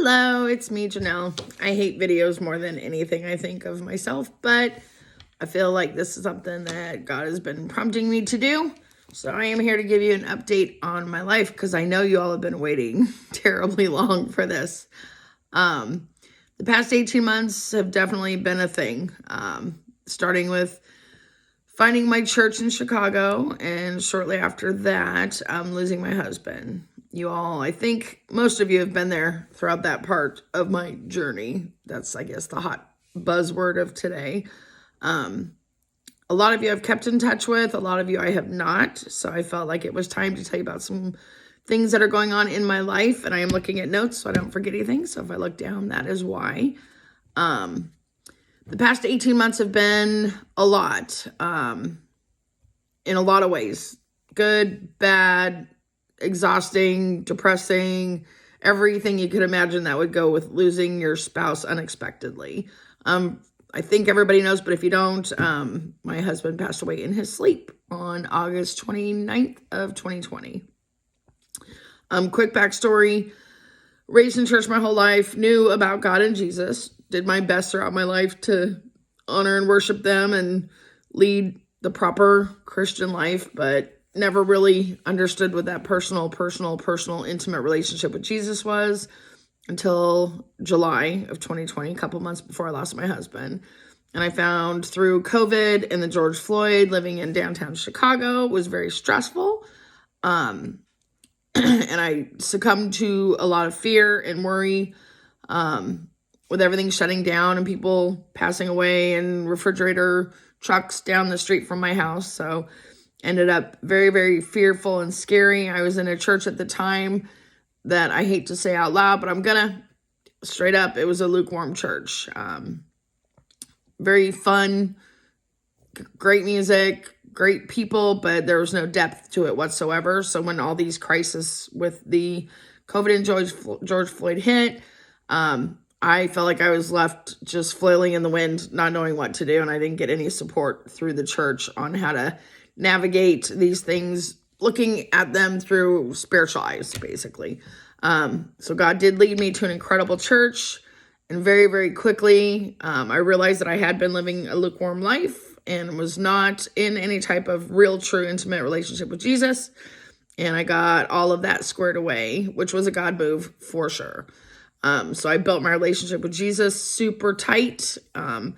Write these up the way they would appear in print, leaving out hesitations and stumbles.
Hello, it's me, Janelle. I hate videos more than anything I think of myself, but I feel like this is something that God has been prompting me to do. So I am here to give you an update on my life because I know you all have been waiting terribly long for this. The past 18 months have definitely been a thing, starting with finding my church in Chicago, and shortly after that, losing my husband. You all, I think most of you have been there throughout that part of my journey. That's, I guess, the hot buzzword of today. A lot of you I've kept in touch with, a lot of you I have not. So I felt like it was time to tell you about some things that are going on in my life. And I am looking at notes so I don't forget anything. So if I look down, that is why. The past 18 months have been a lot, in a lot of ways. Good, bad, exhausting, depressing, everything you could imagine that would go with losing your spouse unexpectedly. I think everybody knows, but if you don't, my husband passed away in his sleep on August 29th of 2020. Quick backstory. Raised in church my whole life, knew about God and Jesus, did my best throughout my life to honor and worship them and lead the proper Christian life, but never really understood what that personal, intimate relationship with Jesus was until July of 2020, a couple months before I lost my husband. And I found through COVID and the George Floyd, living in downtown Chicago was very stressful. And I succumbed to a lot of fear and worry, with everything shutting down and people passing away and refrigerator trucks down the street from my house. So ended up very, very fearful and scary. I was in a church at the time that I hate to say out loud, but I'm gonna straight up, it was a lukewarm church. Very fun, great music, great people, but there was no depth to it whatsoever. So when all these crises with the COVID and George Floyd hit, I felt like I was left just flailing in the wind, not knowing what to do. And I didn't get any support through the church on how to navigate these things, looking at them through spiritual eyes, basically. So God did lead me to an incredible church. And very, very quickly, I realized that I had been living a lukewarm life and was not in any type of real, true, intimate relationship with Jesus. And I got all of that squared away, which was a God move for sure. So I built my relationship with Jesus super tight. And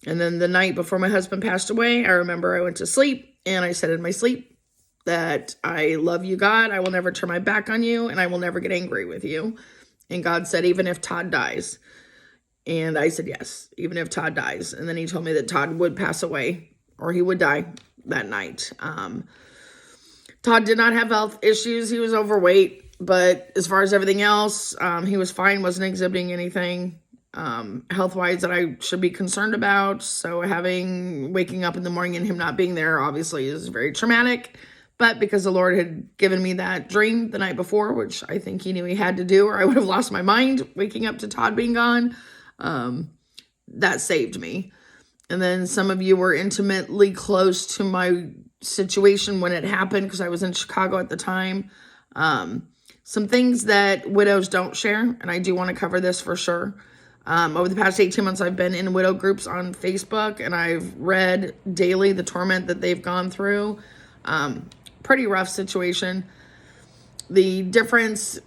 then the night before my husband passed away, I remember I went to sleep and I said in my sleep that I love you, God. I will never turn my back on you and I will never get angry with you. And God said, even if Todd dies. And I said, yes, even if Todd dies. And then he told me that Todd would pass away or he would die that night. Todd did not have health issues. He was overweight. But as far as everything else, he was fine, wasn't exhibiting anything health-wise that I should be concerned about. So waking up in the morning and him not being there obviously is very traumatic. But because the Lord had given me that dream the night before, which I think he knew he had to do, or I would have lost my mind waking up to Todd being gone, that saved me. And then some of you were intimately close to my situation when it happened because I was in Chicago at the time. Some things that widows don't share, and I do want to cover this for sure. Over the past 18 months, I've been in widow groups on Facebook, and I've read daily the torment that they've gone through. Pretty rough situation. The difference,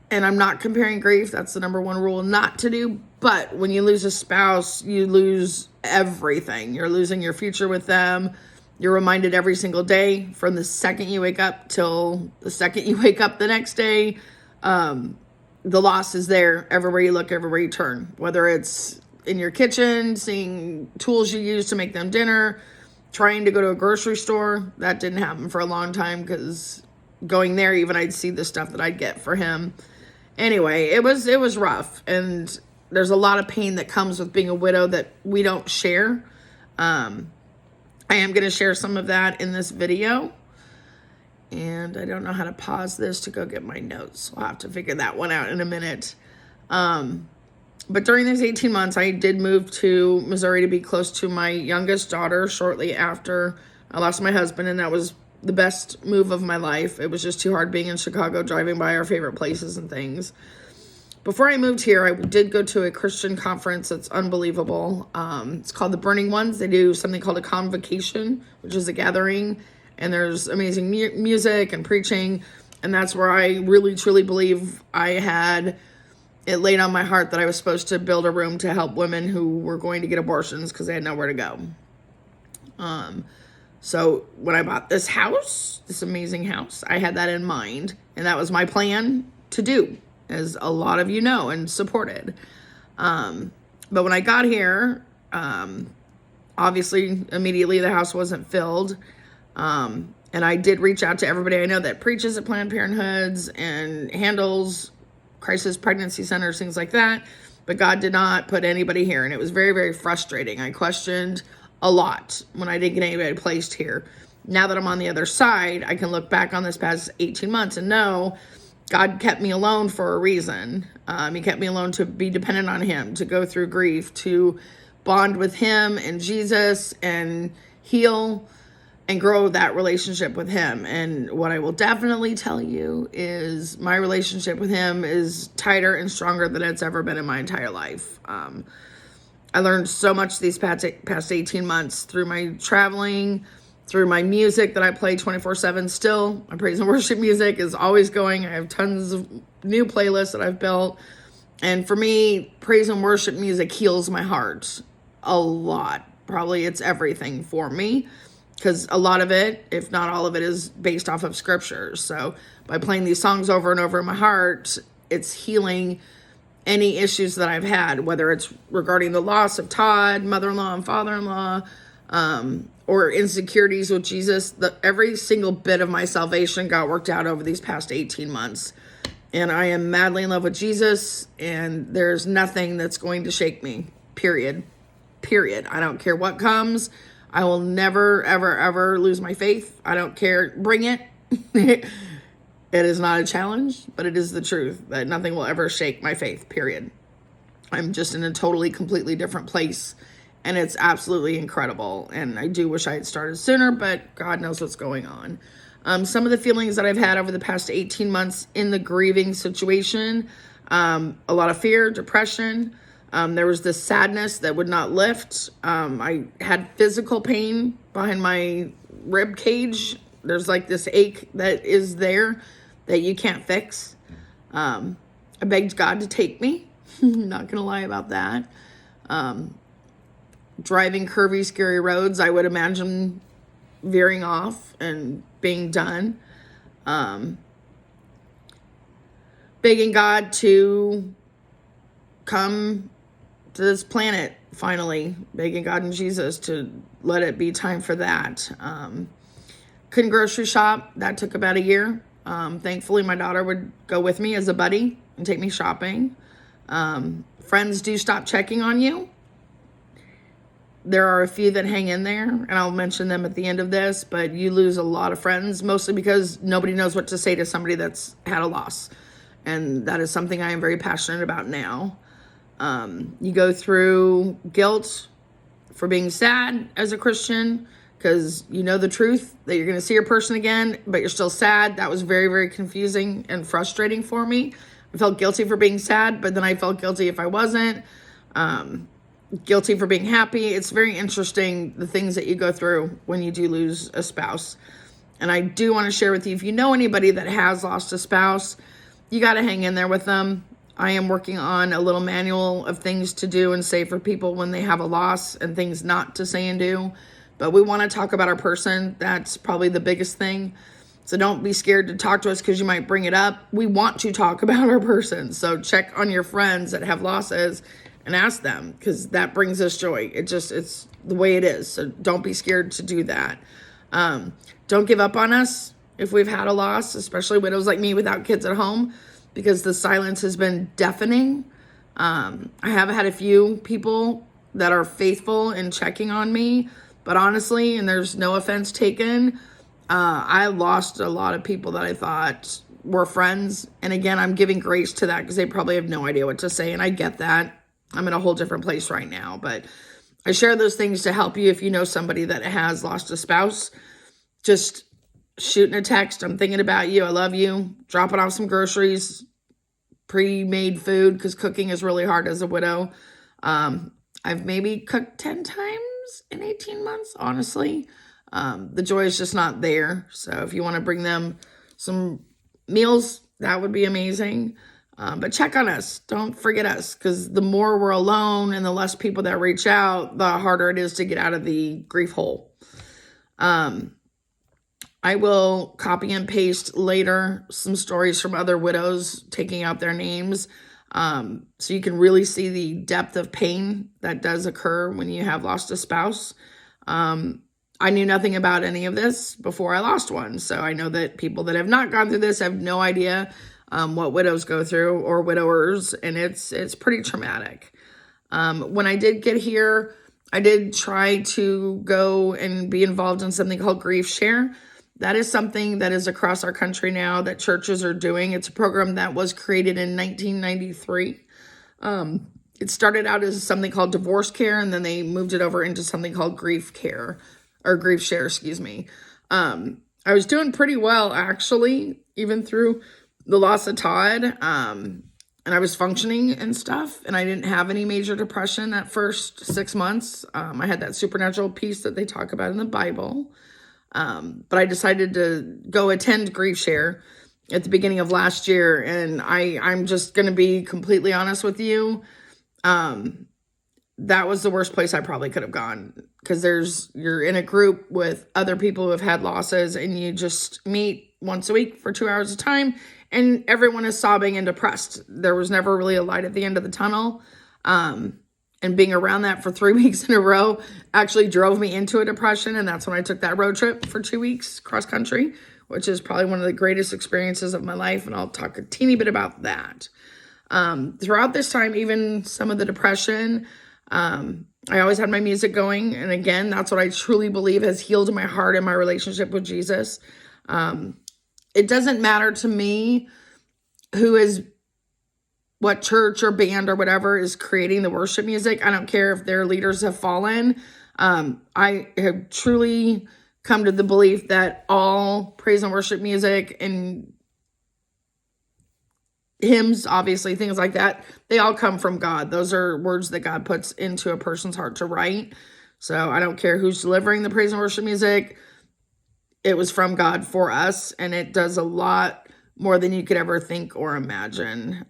and I'm not comparing grief, that's the number one rule not to do, but when you lose a spouse, you lose everything. You're losing your future with them. You're reminded every single day from the second you wake up till the second you wake up the next day. The loss is there everywhere you look, everywhere you turn. Whether it's in your kitchen, seeing tools you use to make them dinner, trying to go to a grocery store. That didn't happen for a long time because going there, even I'd see the stuff that I'd get for him. Anyway, it was rough. And there's a lot of pain that comes with being a widow that we don't share. I am going to share some of that in this video. And I don't know how to pause this to go get my notes. I'll have to figure that one out in a minute. But during these 18 months, I did move to Missouri to be close to my youngest daughter shortly after I lost my husband. And that was the best move of my life. It was just too hard being in Chicago, driving by our favorite places and things. before I moved here, I did go to a Christian conference that's unbelievable. It's called the Burning Ones. They do something called a convocation, which is a gathering, and there's amazing music and preaching, and that's where I really, truly believe I had it laid on my heart that I was supposed to build a room to help women who were going to get abortions because they had nowhere to go. So when I bought this house, this amazing house, I had that in mind, and that was my plan to do, as a lot of you know and supported. But when I got here, obviously immediately the house wasn't filled. And I did reach out to everybody I know that preaches at Planned Parenthoods and handles crisis pregnancy centers, things like that. But God did not put anybody here, and it was very, very frustrating. I questioned a lot when I didn't get anybody placed here. Now that I'm on the other side, I can look back on this past 18 months and know God kept me alone for a reason. He kept me alone to be dependent on him, to go through grief, to bond with him and Jesus and heal and grow that relationship with him. And what I will definitely tell you is my relationship with him is tighter and stronger than it's ever been in my entire life. I learned so much these past 18 months through my traveling, through my music that I play 24/7 still. My praise and worship music is always going. I have tons of new playlists that I've built. And for me, praise and worship music heals my heart a lot. Probably it's everything for me, because a lot of it, if not all of it, is based off of scripture. So by playing these songs over and over in my heart, it's healing any issues that I've had, whether it's regarding the loss of Todd, mother-in-law and father-in-law, or insecurities with Jesus. Every single bit of my salvation got worked out over these past 18 months. And I am madly in love with Jesus, and there's nothing that's going to shake me, period. I don't care what comes. I will never, ever, ever lose my faith. I don't care. Bring it. It is not a challenge, but it is the truth that nothing will ever shake my faith, period. I'm just in a totally, completely different place, and it's absolutely incredible. And I do wish I had started sooner, but God knows what's going on. Some of the feelings that I've had over the past 18 months in the grieving situation, a lot of fear, depression. There was this sadness that would not lift. I had physical pain behind my rib cage. There's like this ache that is there that you can't fix. I begged God to take me. Not gonna lie about that. Driving curvy, scary roads, I would imagine veering off and being done. Begging God to come to this planet, finally. Begging God and Jesus to let it be time for that. Couldn't grocery shop. That took about a year. Thankfully, my daughter would go with me as a buddy and take me shopping. Friends do stop checking on you. There are a few that hang in there, and I'll mention them at the end of this, but you lose a lot of friends, mostly because nobody knows what to say to somebody that's had a loss. And that is something I am very passionate about now. You go through guilt for being sad as a Christian, because you know the truth that you're going to see your person again, but you're still sad. That was very, very confusing and frustrating for me. I felt guilty for being sad, but then I felt guilty if I wasn't. Guilty for being happy. It's very interesting, the things that you go through when you do lose a spouse. And I do want to share with you, if you know anybody that has lost a spouse, you got to hang in there with them. I am working on a little manual of things to do and say for people when they have a loss, and things not to say and do. But we want to talk about our person. That's probably the biggest thing. So don't be scared to talk to us because you might bring it up. We want to talk about our person. So check on your friends that have losses and ask them, because that brings us joy. It's the way it is. So don't be scared to do that. Don't give up on us if we've had a loss, especially widows like me without kids at home, because the silence has been deafening. I have had a few people that are faithful in checking on me, but honestly, and there's no offense taken, I lost a lot of people that I thought were friends. And again, I'm giving grace to that because they probably have no idea what to say. And I get that. I'm in a whole different place right now, but I share those things to help you. If you know somebody that has lost a spouse, just shooting a text. I'm thinking about you. I love you. Dropping off some groceries. pre-made food because cooking is really hard as a widow. I've maybe cooked 10 times in 18 months, honestly. The joy is just not there. So if you want to bring them some meals, that would be amazing. But check on us. Don't forget us, because the more we're alone and the less people that reach out, the harder it is to get out of the grief hole. I will copy and paste later some stories from other widows taking out their names, so you can really see the depth of pain that does occur when you have lost a spouse. I knew nothing about any of this before I lost one, so I know that people that have not gone through this have no idea what widows go through, or widowers, and it's pretty traumatic. When I did get here, I did try to go and be involved in something called Grief Share. That is something that is across our country now that churches are doing. It's a program that was created in 1993. It started out as something called Divorce Care, and then they moved it over into something called Grief Care, or Grief Share, excuse me. I was doing pretty well, actually, even through the loss of Todd. And I was functioning and stuff, and I didn't have any major depression that first 6 months. I had that supernatural peace that they talk about in the Bible. But I decided to go attend Grief Share at the beginning of last year. And I'm just going to be completely honest with you. That was the worst place I probably could have gone, because you're in a group with other people who have had losses, and you just meet once a week for 2 hours at a time, and everyone is sobbing and depressed. There was never really a light at the end of the tunnel. And being around that for 3 weeks in a row actually drove me into a depression. And that's when I took that road trip for 2 weeks cross country, which is probably one of the greatest experiences of my life. And I'll talk a teeny bit about that. Throughout this time, even some of the depression, I always had my music going. And again, that's what I truly believe has healed my heart and my relationship with Jesus. It doesn't matter to me what church or band or whatever is creating the worship music. I don't care if their leaders have fallen. I have truly come to the belief that all praise and worship music and hymns, obviously, things like that, they all come from God. Those are words that God puts into a person's heart to write. So I don't care who's delivering the praise and worship music. It was from God for us, and it does a lot more than you could ever think or imagine.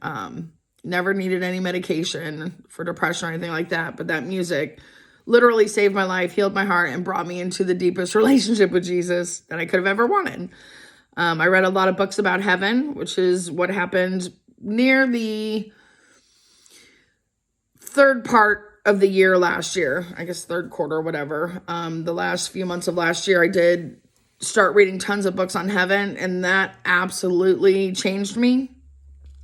Never needed any medication for depression or anything like that, but that music literally saved my life, healed my heart, and brought me into the deepest relationship with Jesus that I could have ever wanted. I read a lot of books about heaven, which is what happened near the third part of the year last year, I guess third quarter, whatever. The last few months of last year, I did start reading tons of books on heaven, and that absolutely changed me.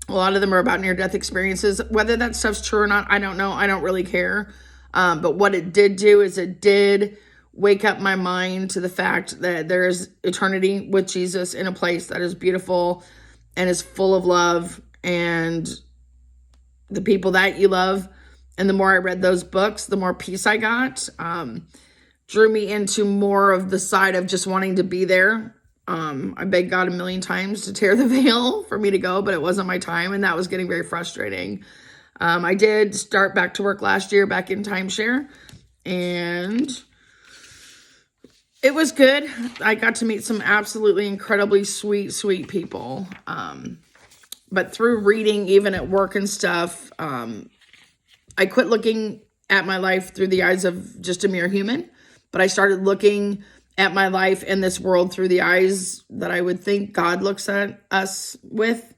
A lot of them are about near-death experiences. Whether that stuff's true or not, I don't know. I don't really care. But what it did do is it did wake up my mind to the fact that there is eternity with Jesus in a place that is beautiful and is full of love and the people that you love. And the more I read those books, the more peace I got. Drew me into more of the side of just wanting to be there. I begged God a million times to tear the veil for me to go, but it wasn't my time, and that was getting very frustrating. I did start back to work last year, back in timeshare, and it was good. I got to meet some absolutely incredibly sweet people. But through reading, even at work and stuff, I quit looking at my life through the eyes of just a mere human, but I started looking at my life in this world through the eyes that I would think God looks at us with.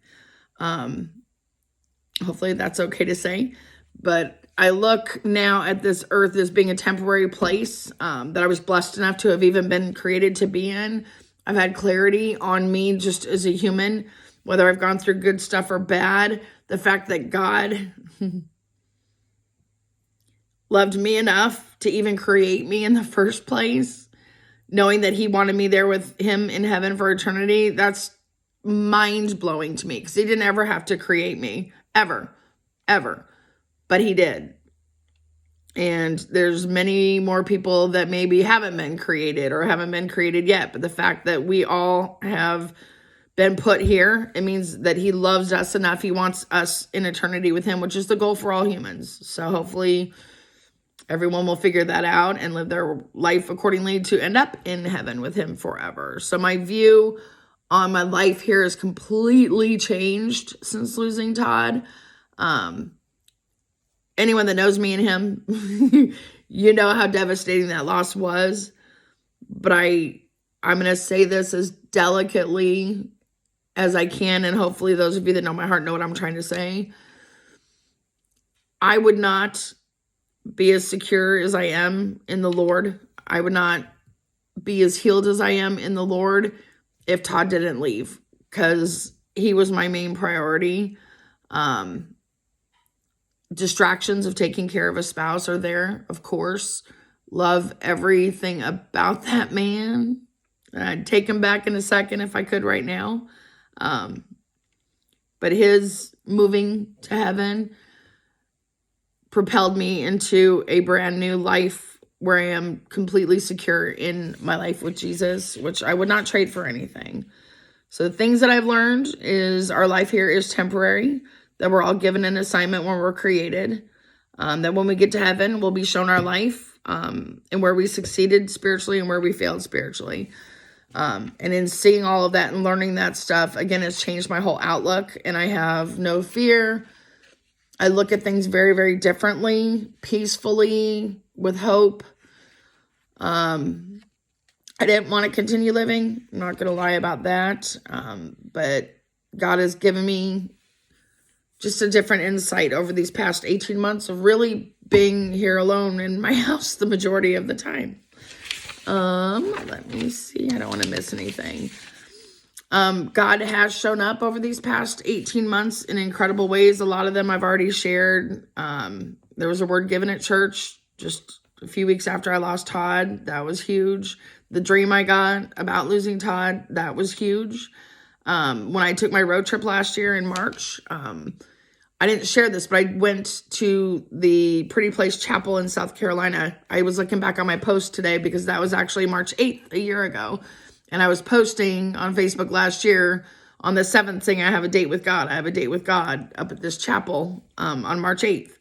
Hopefully that's okay to say, but I look now at this earth as being a temporary place that I was blessed enough to have even been created to be in. I've had clarity on me just as a human, whether I've gone through good stuff or bad. The fact that God loved me enough to even create me in the first place, knowing that he wanted me there with him in heaven for eternity, that's mind-blowing to me, because he didn't ever have to create me, ever, but he did. And there's many more people that maybe haven't been created or haven't been created yet, but the fact that we all have been put here. It means that he loves us enough. He wants us in eternity with him, which is the goal for all humans. So hopefully everyone will figure that out and live their life accordingly to end up in heaven with him forever. So my view on my life here has completely changed since losing Todd. Anyone that knows me and him, you know how devastating that loss was. But I'm going to say this as delicately as I can, and hopefully those of you that know my heart know what I'm trying to say. I would not be as secure as I am in the Lord. I would not be as healed as I am in the Lord if Todd didn't leave, because he was my main priority. Distractions of taking care of a spouse are there, of course. Love everything about that man. I'd take him back in a second if I could right now. But his moving to heaven propelled me into a brand new life where I am completely secure in my life with Jesus, which I would not trade for anything. So the things that I've learned is our life here is temporary, that we're all given an assignment when we're created, that when we get to heaven, we'll be shown our life, and where we succeeded spiritually and where we failed spiritually. And in seeing all of that and learning that stuff, again, it's changed my whole outlook, and I have no fear. I look at things very, very differently, peacefully, with hope. I didn't want to continue living. I'm not going to lie about that. But God has given me just a different insight over these past 18 months of really being here alone in my house the majority of the time. Let me see. I don't want to miss anything. God has shown up over these past 18 months in incredible ways. A lot of them I've already shared. There was a word given at church just a few weeks after I lost Todd. That was huge. The dream I got about losing Todd, that was huge. When I took my road trip last year in March, I didn't share this, but I went to the Pretty Place Chapel in South Carolina. I was looking back on my post today because that was actually March 8th, a year ago. And I was posting on Facebook last year on the 7th saying, I have a date with God. I have a date with God up at this chapel on March 8th.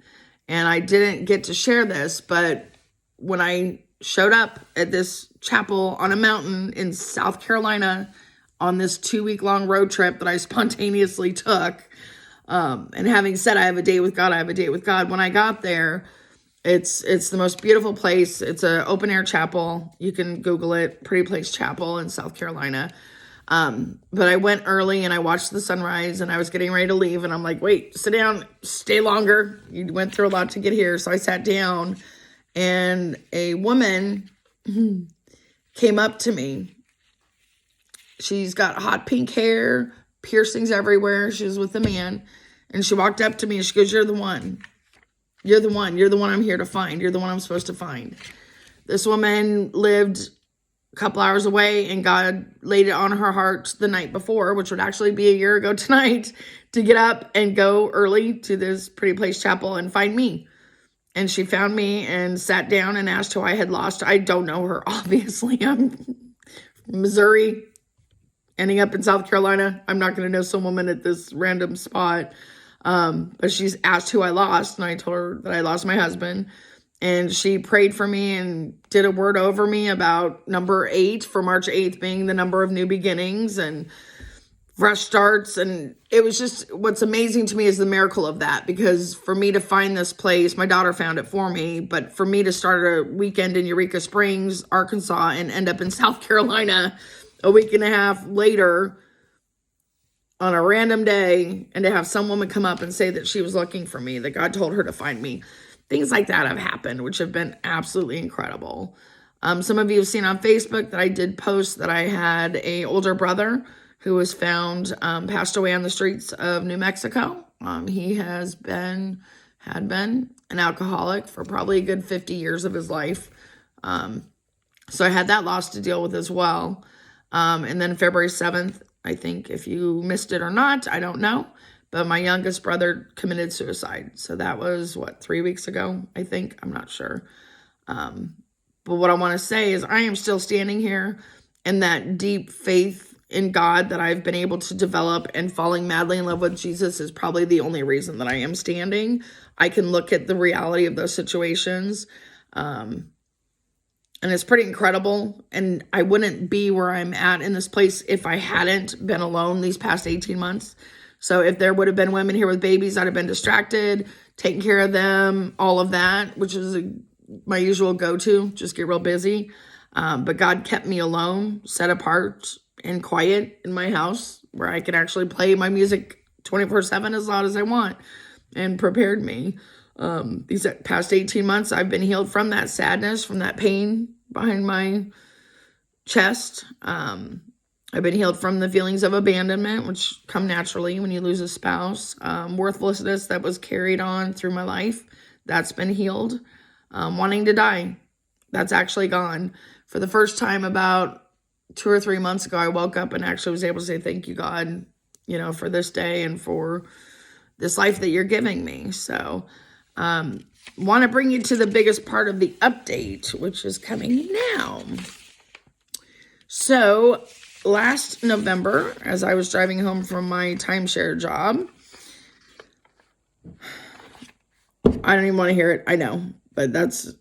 And I didn't get to share this, but when I showed up at this chapel on a mountain in South Carolina on this 2-week-long road trip that I spontaneously took, and having said I have a date with God, I have a date with God. When I got there, it's the most beautiful place. It's an open air chapel. You can Google it, Pretty Place Chapel in South Carolina. But I went early and I watched the sunrise and I was getting ready to leave. And I'm like, wait, sit down, stay longer. You went through a lot to get here. So I sat down and a woman came up to me. She's got hot pink hair, piercings everywhere. She was with a man. And she walked up to me and she goes, you're the one. You're the one. You're the one I'm here to find. You're the one I'm supposed to find. This woman lived a couple hours away and God laid it on her heart the night before, which would actually be a year ago tonight, to get up and go early to this Pretty Place Chapel and find me. And she found me and sat down and asked who I had lost. I don't know her, obviously. I'm from Missouri, ending up in South Carolina. I'm not going to know some woman at this random spot. But she's asked who I lost, and I told her that I lost my husband. And she prayed for me and did a word over me about number 8 for March 8th being the number of new beginnings and fresh starts. And it was just, what's amazing to me is the miracle of that, because for me to find this place, my daughter found it for me, but for me to start a weekend in Eureka Springs, Arkansas, and end up in South Carolina a week and a half later on a random day, and to have some woman come up and say that she was looking for me, that God told her to find me. Things like that have happened, which have been absolutely incredible. Some of you have seen on Facebook that I did post that I had a older brother who was found passed away on the streets of New Mexico. He had been an alcoholic for probably a good 50 years of his life. So I had that loss to deal with as well. And then February 7th, I think if you missed it or not, I don't know. But my youngest brother committed suicide. So that was, 3 weeks ago, I think? I'm not sure. But what I want to say is I am still standing here in that deep faith in God that I've been able to develop, and falling madly in love with Jesus is probably the only reason that I am standing. I can look at the reality of those situations. And it's pretty incredible. And I wouldn't be where I'm at in this place if I hadn't been alone these past 18 months. So if there would have been women here with babies, I'd have been distracted, taking care of them, all of that, which is my usual go-to, just get real busy. But God kept me alone, set apart and quiet in my house where I could actually play my music 24/7 as loud as I want, and prepared me. These past 18 months, I've been healed from that sadness, from that pain behind my chest. I've been healed from the feelings of abandonment, which come naturally when you lose a spouse. Worthlessness that was carried on through my life, that's been healed. Wanting to die, that's actually gone. For the first time about 2 or 3 months ago, I woke up and actually was able to say, thank you, God, for this day and for this life that you're giving me. So, want to bring you to the biggest part of the update, which is coming now. So, last November, as I was driving home from my timeshare job, I don't even want to hear it, I know, but that's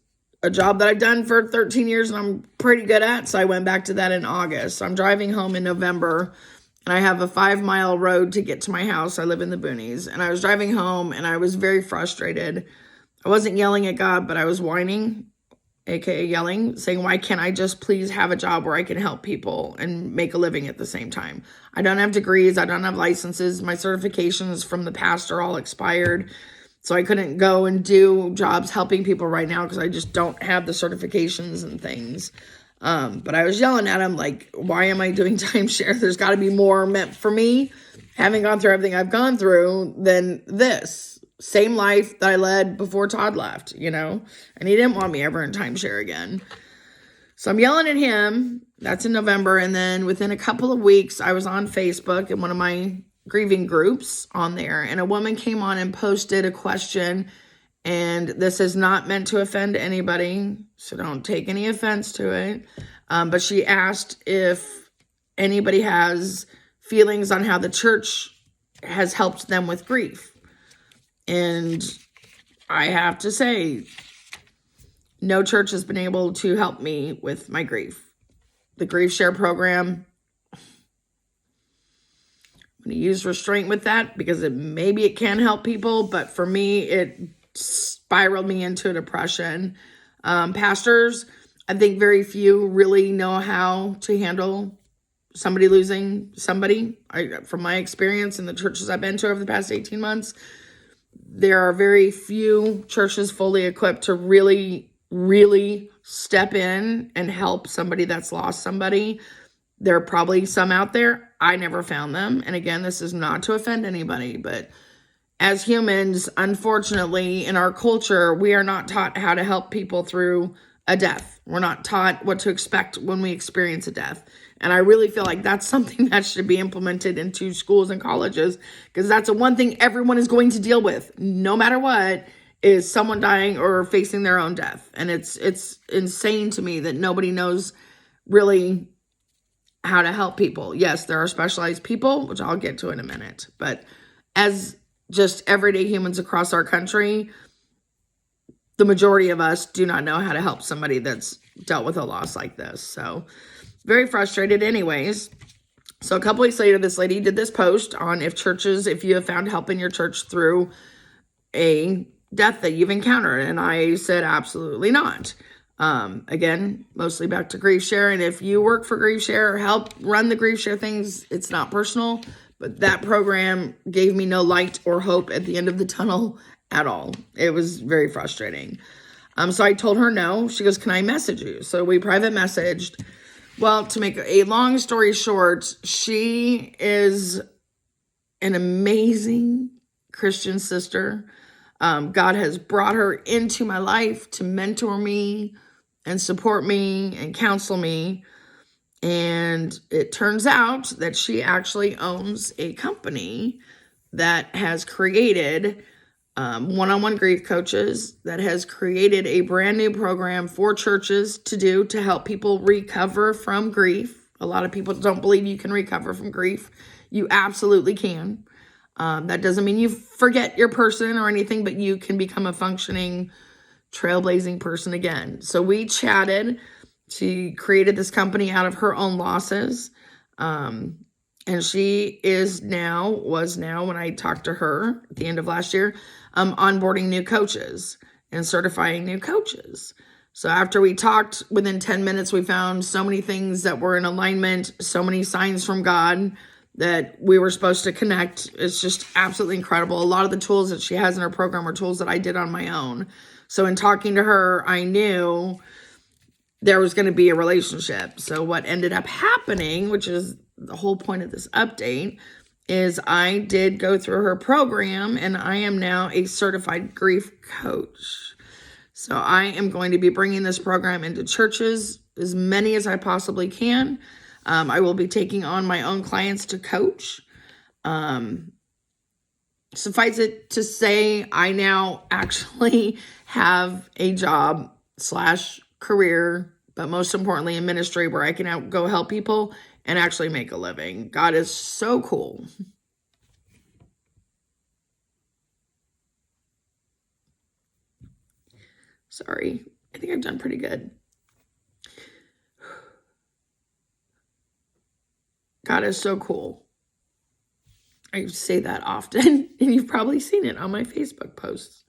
a job that I've done for 13 years and I'm pretty good at, so I went back to that in August. So I'm driving home in November, and I have a 5-mile road to get to my house. I live in the boonies, and I was driving home, and I was very frustrated. I wasn't yelling at God, but I was whining, aka yelling, saying, why can't I just please have a job where I can help people and make a living at the same time? I don't have degrees. I don't have licenses. My certifications from the past are all expired. So I couldn't go and do jobs helping people right now because I just don't have the certifications and things. But I was yelling at him, like, why am I doing timeshare? There's got to be more meant for me, having gone through everything I've gone through, than this. Same life that I led before Todd left, and he didn't want me ever in timeshare again. So I'm yelling at him. That's in November. And then within a couple of weeks, I was on Facebook in one of my grieving groups on there, and a woman came on and posted a question, and this is not meant to offend anybody, so don't take any offense to it, but she asked if anybody has feelings on how the church has helped them with grief. And I have to say, no church has been able to help me with my grief. The Grief Share program, I'm going to use restraint with that because maybe it can help people, but for me, it spiraled me into a depression. Pastors, I think very few really know how to handle somebody losing somebody. From my experience in the churches I've been to over the past 18 months, there are very few churches fully equipped to really, really step in and help somebody that's lost somebody. There are probably some out there. I never found them. And again, this is not to offend anybody, but as humans, unfortunately, in our culture, we are not taught how to help people through a death. We're not taught what to expect when we experience a death. And I really feel like that's something that should be implemented into schools and colleges, because that's the one thing everyone is going to deal with, no matter what, is someone dying or facing their own death. And it's insane to me that nobody knows really how to help people. Yes, there are specialized people, which I'll get to in a minute, but as just everyday humans across our country, the majority of us do not know how to help somebody that's dealt with a loss like this. So very frustrated anyways. So a couple weeks later, this lady did this post on if you have found help in your church through a death that you've encountered. And I said, absolutely not. Again, mostly back to Grief Share. And if you work for Grief Share or help run the Grief Share things, it's not personal, but that program gave me no light or hope at the end of the tunnel at all. It was very frustrating. So I told her no. She goes, can I message you? So we private messaged. Well, to make a long story short, she is an amazing Christian sister. God has brought her into my life to mentor me and support me and counsel me. And it turns out that she actually owns a company that has created one-on-one grief coaches, that has created a brand new program for churches to help people recover from grief. A lot of people don't believe you can recover from grief. You absolutely can. That doesn't mean you forget your person or anything, but you can become a functioning, trailblazing person again. So we chatted. She created this company out of her own losses. And she was now, when I talked to her at the end of last year, onboarding new coaches and certifying new coaches. So after we talked, within 10 minutes, we found so many things that were in alignment, so many signs from God that we were supposed to connect. It's just absolutely incredible. A lot of the tools that she has in her program are tools that I did on my own. So in talking to her, I knew there was going to be a relationship. So what ended up happening, which is the whole point of this update, is I did go through her program, and I am now a certified grief coach. So I am going to be bringing this program into churches, as many as I possibly can. I will be taking on my own clients to coach. Suffice it to say, I now actually have a job / career, but most importantly, a ministry where I can go help people and actually make a living. God is so cool. Sorry, I think I've done pretty good. God is so cool. I say that often, and you've probably seen it on my Facebook posts.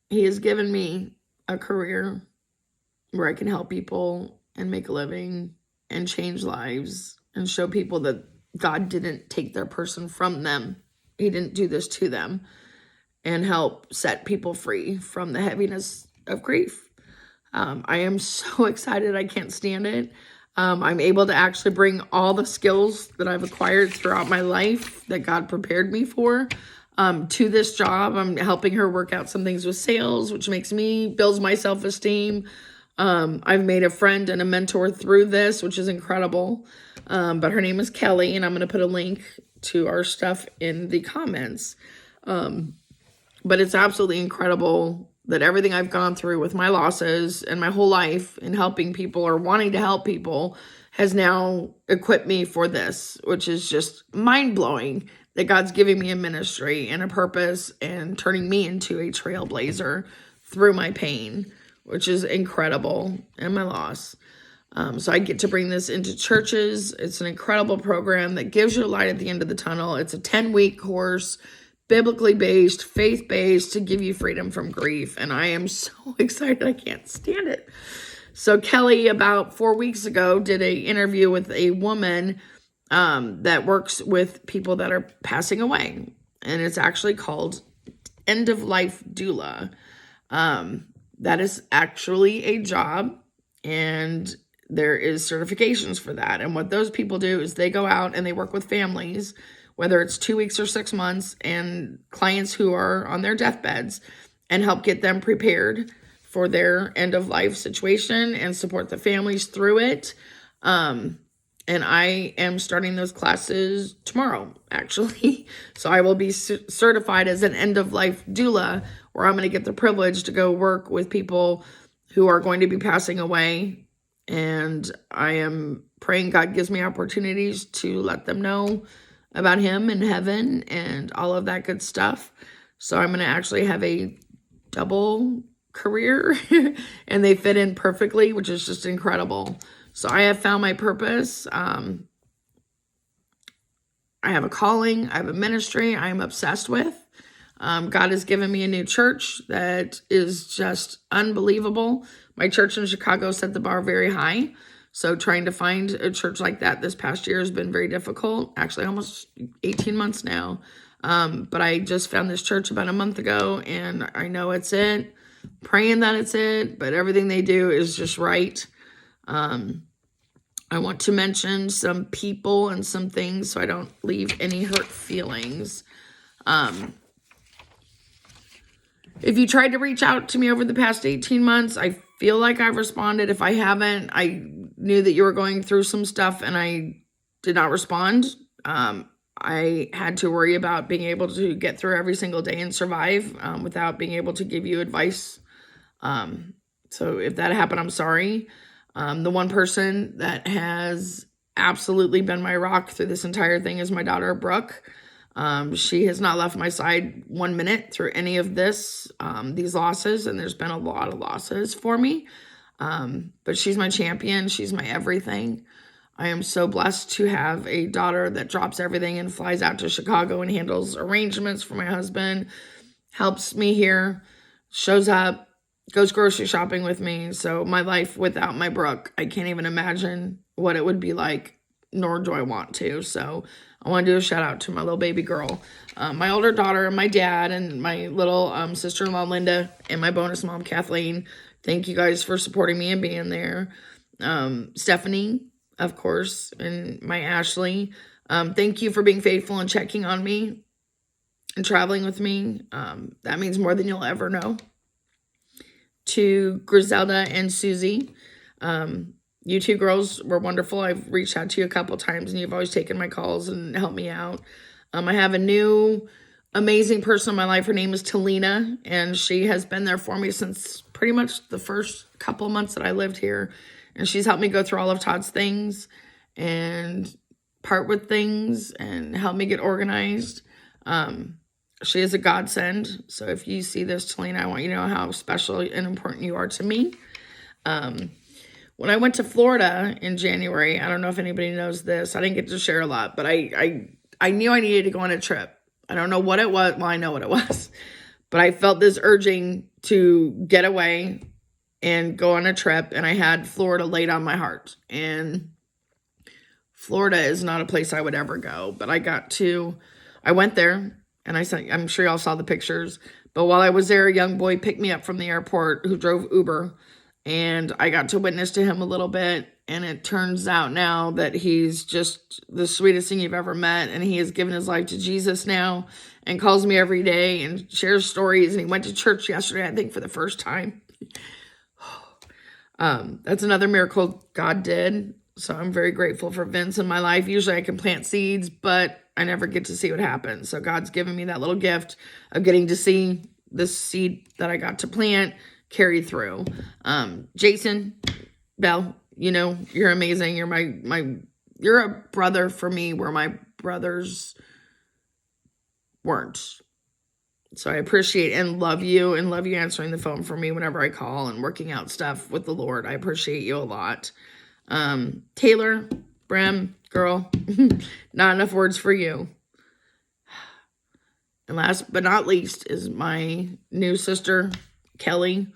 He has given me a career where I can help people and make a living and change lives and show people that God didn't take their person from them. He didn't do this to them, and help set people free from the heaviness of grief. I am so excited. I can't stand it. I'm able to actually bring all the skills that I've acquired throughout my life that God prepared me for to this job. I'm helping her work out some things with sales, which builds my self-esteem. I've made a friend and a mentor through this, which is incredible. But her name is Kelly, and I'm going to put a link to our stuff in the comments. But it's absolutely incredible that everything I've gone through with my losses and my whole life in helping people or wanting to help people has now equipped me for this, which is just mind-blowing that God's giving me a ministry and a purpose and turning me into a trailblazer through my pain, which is incredible, and my loss. So I get to bring this into churches. It's an incredible program that gives you a light at the end of the tunnel. It's a 10-week course, biblically based, faith-based, to give you freedom from grief. And I am so excited. I can't stand it. So Kelly, about 4 weeks ago, did an interview with a woman that works with people that are passing away. And it's actually called End of Life Doula. That is actually a job, and there is certifications for that. And what those people do is they go out and they work with families, whether it's 2 weeks or 6 months, and clients who are on their deathbeds, and help get them prepared for their end of life situation and support the families through it. And I am starting those classes tomorrow, actually. So I will be certified as an end of life doula, where I'm going to get the privilege to go work with people who are going to be passing away. And I am praying God gives me opportunities to let them know about him and heaven and all of that good stuff. So I'm going to actually have a double career and they fit in perfectly, which is just incredible. So I have found my purpose. I have a calling. I have a ministry I am obsessed with. God has given me a new church that is just unbelievable. My church in Chicago set the bar very high. So trying to find a church like that this past year has been very difficult. Actually, almost 18 months now. But I just found this church about a month ago, and I know it's it. Praying that it's it, but everything they do is just right. I want to mention some people and some things so I don't leave any hurt feelings. If you tried to reach out to me over the past 18 months, I feel like I've responded. If I haven't, I knew that you were going through some stuff and I did not respond. I had to worry about being able to get through every single day and survive without being able to give you advice. So if that happened, I'm sorry. The one person that has absolutely been my rock through this entire thing is my daughter, Brooke. She has not left my side 1 minute through any of these losses, and there's been a lot of losses for me. But she's my champion. She's my everything. I am so blessed to have a daughter that drops everything and flies out to Chicago and handles arrangements for my husband, helps me here, shows up, goes grocery shopping with me. So my life without my Brooke, I can't even imagine what it would be like, nor do I want to. So I want to do a shout out to my little baby girl, my older daughter, and my dad, and my little sister-in-law, Linda, and my bonus mom, Kathleen. Thank you guys for supporting me and being there. Stephanie, of course, and my Ashley. Thank you for being faithful and checking on me and traveling with me. That means more than you'll ever know. To Griselda and Susie, you two girls were wonderful. I've reached out to you a couple times, and you've always taken my calls and helped me out. I have a new amazing person in my life. Her name is Talina, and she has been there for me since pretty much the first couple of months that I lived here. And she's helped me go through all of Todd's things and part with things and help me get organized. She is a godsend. So if you see this, Talina, I want you to know how special and important you are to me. When I went to Florida in January, I don't know if anybody knows this. I didn't get to share a lot, but I knew I needed to go on a trip. I don't know what it was. Well, I know what it was. But I felt this urging to get away and go on a trip. And I had Florida laid on my heart. And Florida is not a place I would ever go. But I went there. And I'm sure y'all saw the pictures. But while I was there, a young boy picked me up from the airport who drove Uber. And I got to witness to him a little bit. And it turns out now that he's just the sweetest thing you've ever met. And he has given his life to Jesus now and calls me every day and shares stories. And he went to church yesterday, I think, for the first time. That's another miracle God did. So I'm very grateful for Vince in my life. Usually I can plant seeds, but I never get to see what happens. So God's given me that little gift of getting to see this seed that I got to plant carry through. Jason Bell, you know, you're amazing. You're a brother for me where my brothers weren't. So I appreciate and love you answering the phone for me whenever I call and working out stuff with the Lord. I appreciate you a lot. Taylor, Bram, girl, not enough words for you. And last but not least is my new sister, Kelly.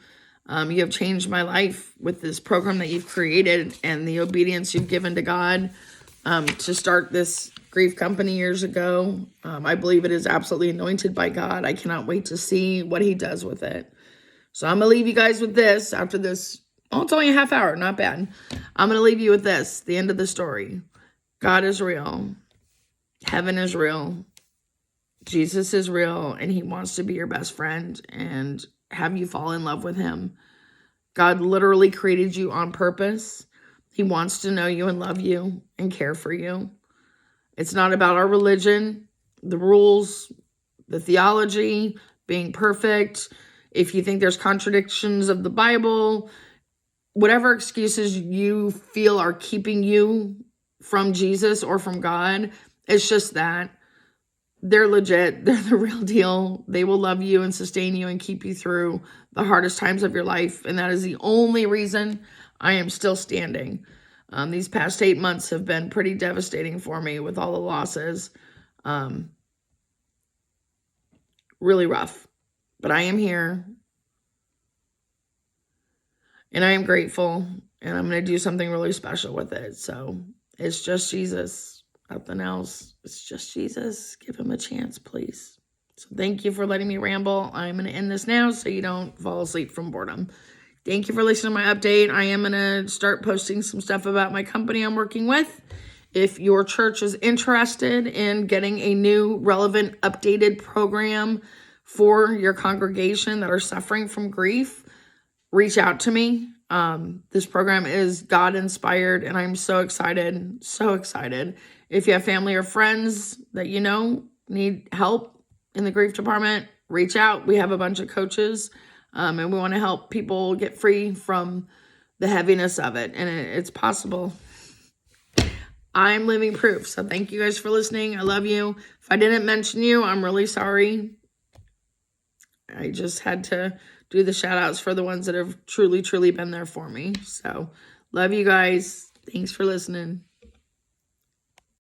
You have changed my life with this program that you've created and the obedience you've given to God to start this grief company years ago. I believe it is absolutely anointed by God. I cannot wait to see what he does with it. So I'm going to leave you guys with this after this. Oh, it's only a half hour. Not bad. I'm going to leave you with this, the end of the story. God is real. Heaven is real. Jesus is real, and he wants to be your best friend and have you fall in love with him. God literally created you on purpose. He wants to know you and love you and care for you. It's not about our religion, the rules, the theology, being perfect. If you think there's contradictions of the Bible, whatever excuses you feel are keeping you from Jesus or from God, it's just that. They're legit. They're the real deal. They will love you and sustain you and keep you through the hardest times of your life. And that is the only reason I am still standing. These past 8 months have been pretty devastating for me with all the losses. Really rough. But I am here. And I am grateful. And I'm going to do something really special with it. So it's just Jesus. Nothing else. It's just Jesus. Give him a chance, please. So thank you for letting me ramble. I'm going to end this now so you don't fall asleep from boredom. Thank you for listening to my update. I am going to start posting some stuff about my company I'm working with. If your church is interested in getting a new, relevant, updated program for your congregation that are suffering from grief, reach out to me. This program is God-inspired, and I'm so excited, so excited. If you have family or friends that you know need help in the grief department, reach out. We have a bunch of coaches And we want to help people get free from the heaviness of it. And it's possible. I'm living proof. So thank you guys for listening. I love you. If I didn't mention you, I'm really sorry. I just had to do the shout outs for the ones that have truly, truly been there for me. So love you guys. Thanks for listening.